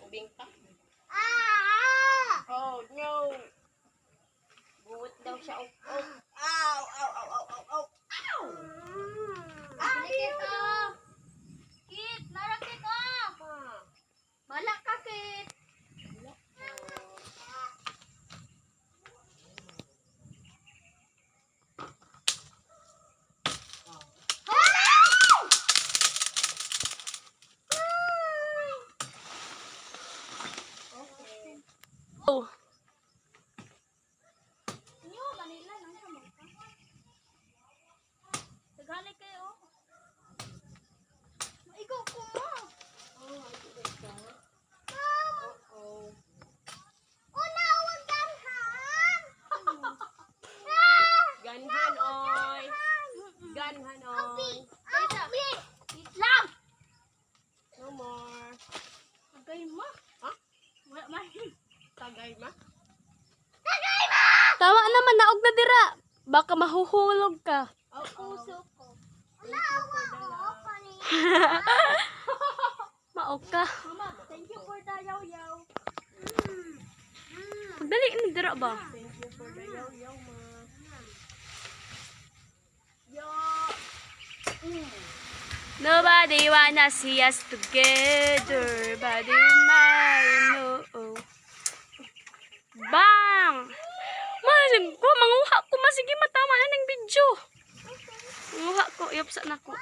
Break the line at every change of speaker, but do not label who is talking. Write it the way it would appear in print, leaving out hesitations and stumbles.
Bingka. Oh, no. Buwit daw siya. Oh. Ow, ow, ow, ow, ow, ow. Ow!
Kit, oh. Kit, nara Kit, oh. Bala ka, Kit.
Oh.
Inyo, Manila lang sa mga. Tagali kayo. Maigo ko mo.
Oh, ito. Oh.
Una, huwag ganhan.
Ganhan, oy. Ganhan, oy.
Wait lang.
No more.
Tagay mo.
Ha?
Wala man.
Tagay ma?
Tama naman, naog na dira. Baka mahuhulog ka.
Puso ko.
Una, huwag ako.
Maog ka.
Mama, thank you for the yaw-yaw.
Dali na dira ba?
Thank you for the yaw-yaw, ma. Yo.
Nobody wanna see us together, but you might know. Bang! Masig ko, manguha ko. Masige, matama na ng video. Manguha ko, iyop sa na ko.